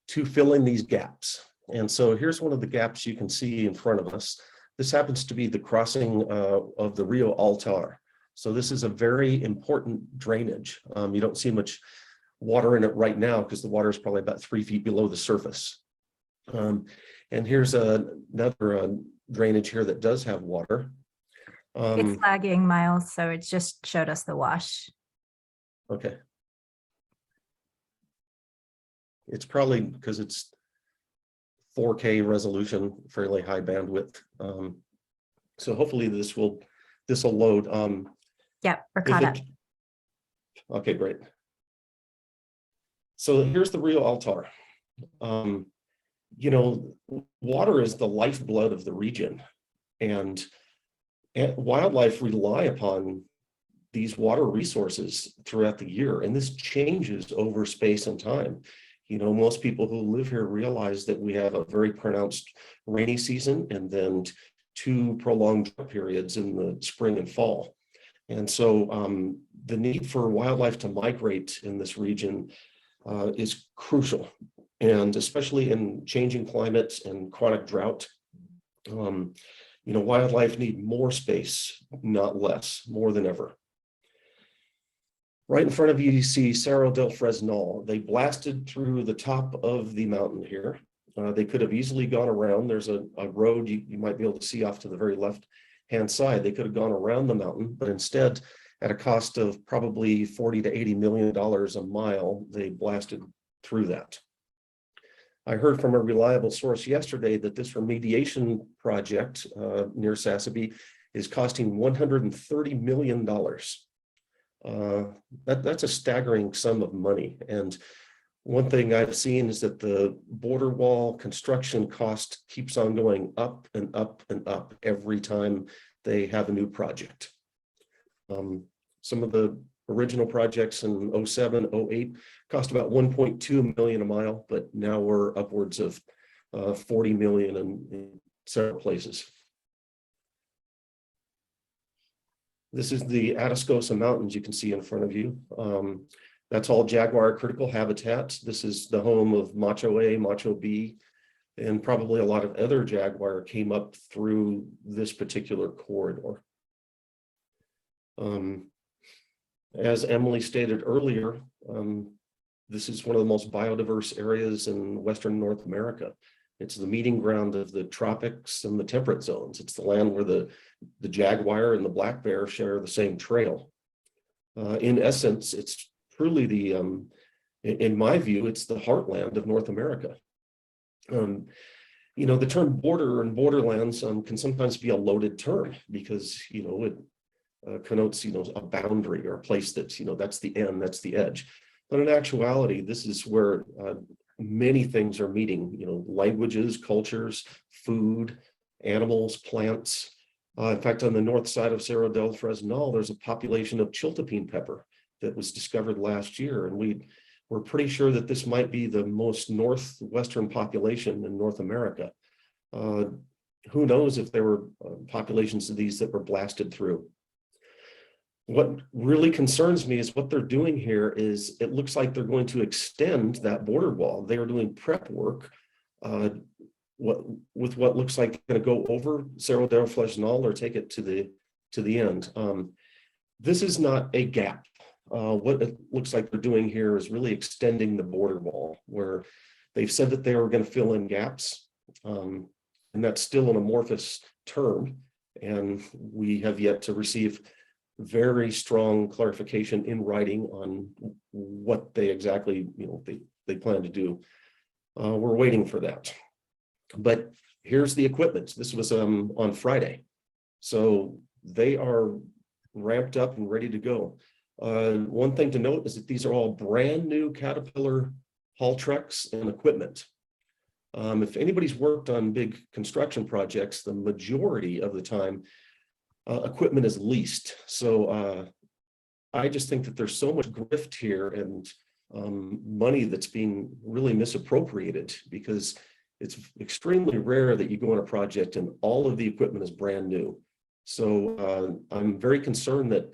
to fill in these gaps. And so here's one of the gaps you can see in front of us. This happens to be the crossing of the Rio Altar. So this is a very important drainage. You don't see much water in it right now because the water is probably about 3 feet below the surface. And here's another drainage here that does have water. It's lagging, Myles, so it just showed us the wash. Okay. It's probably because it's 4K resolution, fairly high bandwidth. So hopefully this will load. Yeah, we're caught up. Okay, great. So here's the Rio Altar. Water is the lifeblood of the region, and wildlife rely upon these water resources throughout the year, and this changes over space and time. Most people who live here realize that we have a very pronounced rainy season, and then two prolonged drought periods in the spring and fall. And so the need for wildlife to migrate in this region is crucial, and especially in changing climates and chronic drought. Wildlife need more space, not less, more than ever. Right in front of you, you see Cerro del Fresnal. They blasted through the top of the mountain here. They could have easily gone around. There's a road you might be able to see off to the very left-hand side. They could have gone around the mountain, but instead, at a cost of probably $40 to $80 million a mile, they blasted through that. I heard from a reliable source yesterday that this remediation project near Sassabee is costing $130 million. That's a staggering sum of money. And one thing I've seen is that the border wall construction cost keeps on going up and up and up every time they have a new project. Some of the original projects in 07, 08 cost about 1.2 million a mile, but now we're upwards of 40 million in several places. This is the Atascosa Mountains you can see in front of you. That's all jaguar critical habitat. This is the home of Macho A, Macho B, and probably a lot of other jaguar came up through this particular corridor. As Emily stated earlier, this is one of the most biodiverse areas in Western North America. It's the meeting ground of the tropics and the temperate zones. It's the land where the jaguar and the black bear share the same trail. In essence, it's truly in my view, it's the heartland of North America. The term border and borderlands can sometimes be a loaded term because, it connotes, a boundary or a place that's, that's the end, that's the edge. But in actuality, this is where many things are meeting, languages, cultures, food, animals, plants. In fact, on the north side of Cerro del Fresnal, there's a population of chiltepin pepper that was discovered last year. And we're pretty sure that this might be the most northwestern population in North America. Who knows if there were populations of these that were blasted through. What really concerns me is what they're doing here is it looks like they're going to extend that border wall. They are doing prep work with what looks like going to go over Cerro del Fresnal or take it to the end. This is not a gap. What it looks like they're doing here is really extending the border wall, where they've said that they are going to fill in gaps. And that's still an amorphous term. And we have yet to receive very strong clarification in writing on what they exactly, they plan to do. We're waiting for that. But here's the equipment. This was on Friday. So they are ramped up and ready to go. One thing to note is that these are all brand new Caterpillar haul trucks and equipment. If anybody's worked on big construction projects, the majority of the time, equipment is leased. So I just think that there's so much grift here and money that's being really misappropriated, because it's extremely rare that you go on a project and all of the equipment is brand new. So I'm very concerned that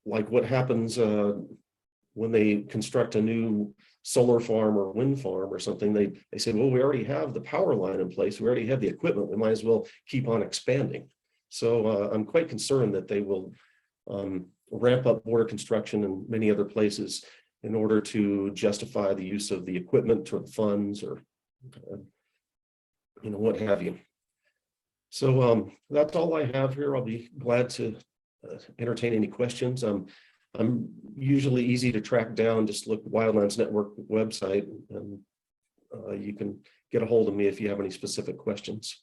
like what happens when they construct a new solar farm or wind farm or something, they say, well, we already have the power line in place. We already have the equipment. We might as well keep on expanding. So I'm quite concerned that they will ramp up border construction in many other places in order to justify the use of the equipment or the funds or, what have you. So that's all I have here. I'll be glad to entertain any questions. I'm usually easy to track down. Just look Wildlands Network website and you can get a hold of me if you have any specific questions.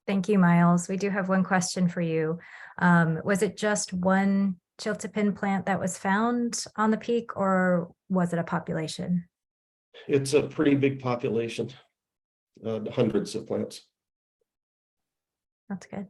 Thank you, Myles. We do have one question for you. Was it just one chiltepin plant that was found on the peak, or was it a population? It's a pretty big population, hundreds of plants. That's good.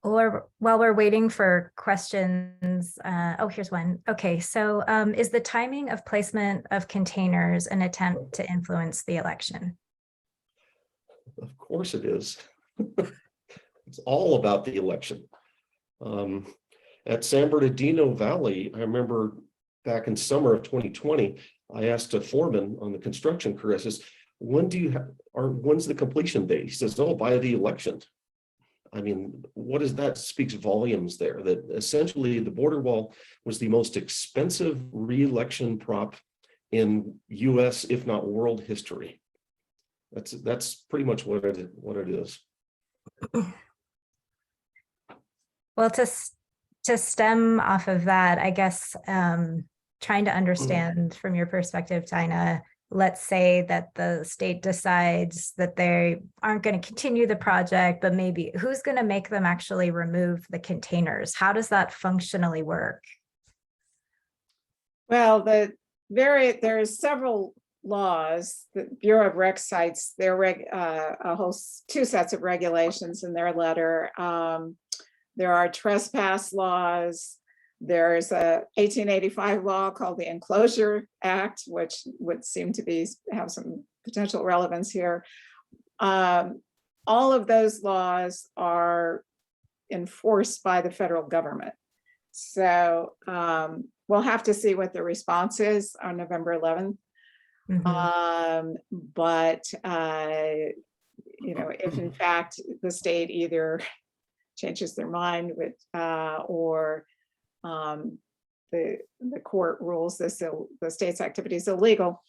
Or while we're waiting for questions, oh, here's one. Okay, so is the timing of placement of containers an attempt to influence the election? Of course it is. It's all about the election. At San Bernardino Valley, I remember back in summer of 2020, I asked a foreman on the construction crew, I says, when's the completion date? He says, oh, by the election. I mean, what is that? Speaks volumes there, that essentially the border wall was the most expensive re-election prop in US, if not world history. That's pretty much what it is. Well, to stem off of that, I guess, trying to understand from your perspective, Dinah, let's say that the state decides that they aren't going to continue the project, but maybe who's going to make them actually remove the containers? How does that functionally work? Well, there's several laws. The Bureau of Rec cites two sets of regulations in their letter. There are trespass laws. There's a 1885 law called the Enclosure Act, which would seem to have some potential relevance here. All of those laws are enforced by the federal government. So we'll have to see what the response is on November 11th. But if in fact the state either changes their mind or the court rules the state's activity is illegal,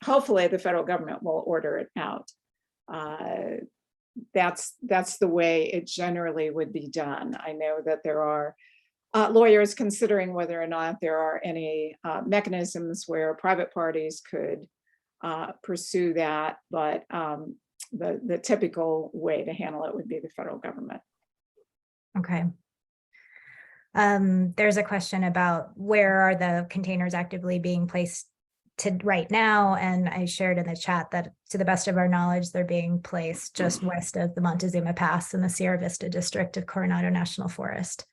hopefully the federal government will order it out. That's the way it generally would be done. I know that there are lawyers considering whether or not there are any mechanisms where private parties could pursue that, but the typical way to handle it would be the federal government. Okay. There's a question about where are the containers actively being placed right now, and I shared in the chat that to the best of our knowledge, they're being placed just west of the Montezuma Pass in the Sierra Vista district of Coronado National Forest.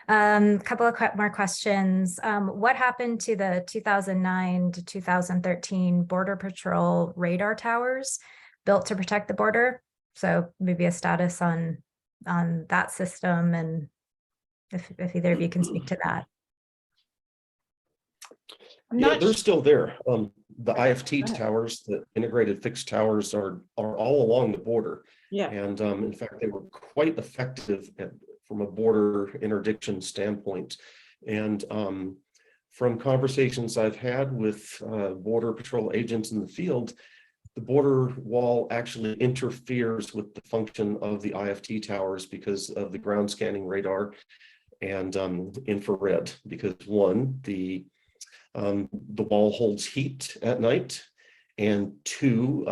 A couple of more questions. What happened to the 2009 to 2013 Border Patrol radar towers built to protect the border? So maybe a status on that system, and if either of you can speak to that. Yeah, they're still there. The IFT towers, the integrated fixed towers, are all along the border. Yeah. And in fact, they were quite effective from a border interdiction standpoint. And from conversations I've had with Border Patrol agents in the field, the border wall actually interferes with the function of the IFT towers because of the ground scanning radar and infrared, because one, the wall holds heat at night, and two,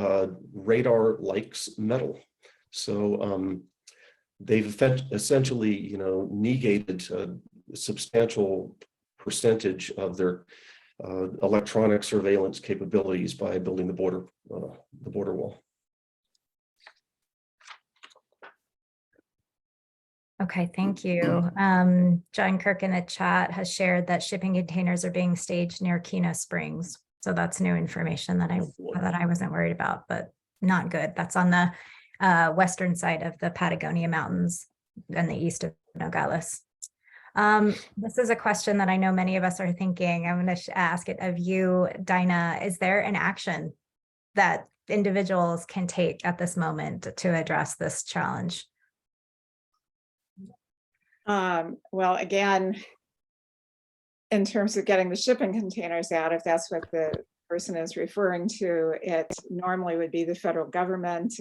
radar likes metal. So they've essentially, negated a substantial percentage of their electronic surveillance capabilities by building the border wall. Okay, thank you. John Kirk in the chat has shared that shipping containers are being staged near Keno Springs. So that's new information that I wasn't worried about, but not good. That's on the western side of the Patagonia Mountains and the east of Nogales. This is a question that I know many of us are thinking. I'm going to ask it of you, Dinah. Is there an action that individuals can take at this moment to address this challenge? Well, again, in terms of getting the shipping containers out, if that's what the person is referring to, it normally would be the federal government.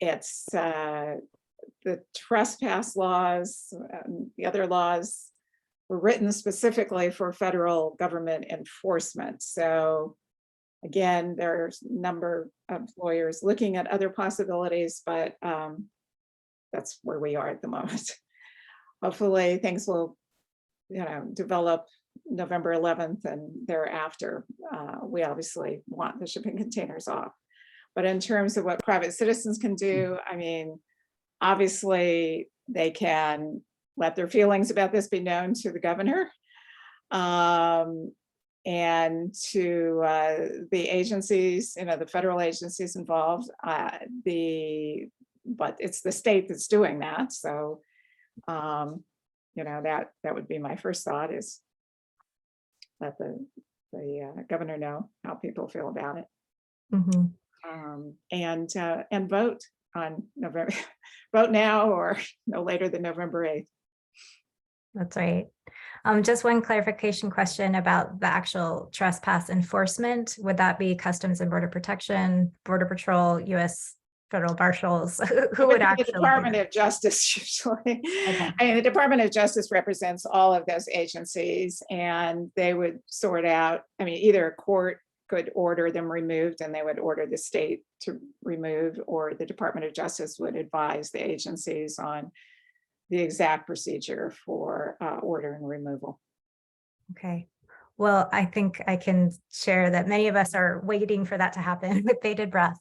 It's the trespass laws, the other laws were written specifically for federal government enforcement. So again, there's a number of lawyers looking at other possibilities, but that's where we are at the moment. Hopefully things will, develop November 11th and thereafter. We obviously want the shipping containers off. But in terms of what private citizens can do, I mean, obviously they can let their feelings about this be known to the governor, and to the agencies, the federal agencies involved. But it's the state that's doing that. So, that would be my first thought, is let the governor know how people feel about it. Mhm. And vote on November, vote now or no later than November 8th. That's right. Just one clarification question about the actual trespass enforcement. Would that be Customs and Border Protection, Border Patrol, U.S. Federal Marshals? Who would actually? The Department of Justice usually. Okay. I mean, the Department of Justice represents all of those agencies, and they would sort out, I mean, either a court could order them removed and they would order the state to remove, or the Department of Justice would advise the agencies on the exact procedure for ordering removal. Okay. Well, I think I can share that many of us are waiting for that to happen with bated breath.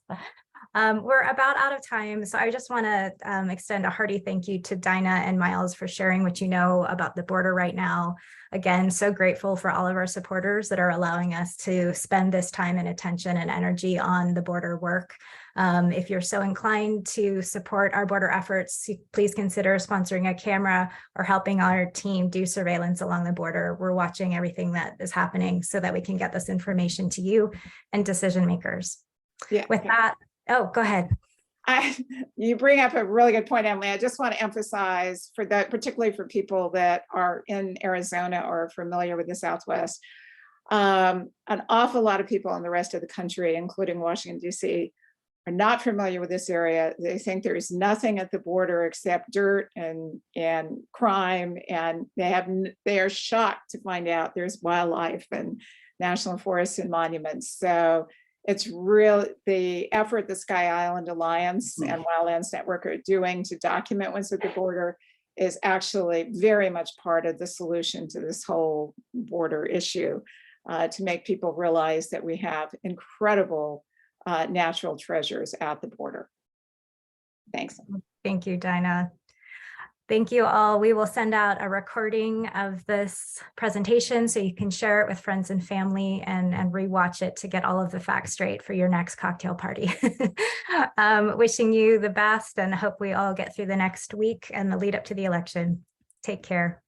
We're about out of time, so I just want to extend a hearty thank you to Dinah and Myles for sharing what you know about the border right now. Again, so grateful for all of our supporters that are allowing us to spend this time and attention and energy on the border work. If you're so inclined to support our border efforts, please consider sponsoring a camera or helping our team do surveillance along the border. We're watching everything that is happening so that we can get this information to you and decision makers. Yeah. With that, oh, go ahead. You bring up a really good point, Emily. I just want to emphasize for that, particularly for people that are in Arizona or familiar with the Southwest, an awful lot of people in the rest of the country, including Washington, D.C., are not familiar with this area. They think there is nothing at the border except dirt and crime, and they are shocked to find out there's wildlife and national forests and monuments. So it's real, the effort the Sky Island Alliance and Wildlands Network are doing to document what's at the border is actually very much part of the solution to this whole border issue, to make people realize that we have incredible natural treasures at the border. Thanks. Thank you, Dinah. Thank you all. We will send out a recording of this presentation so you can share it with friends and family and rewatch it to get all of the facts straight for your next cocktail party. Wishing you the best and hope we all get through the next week and the lead up to the election. Take care.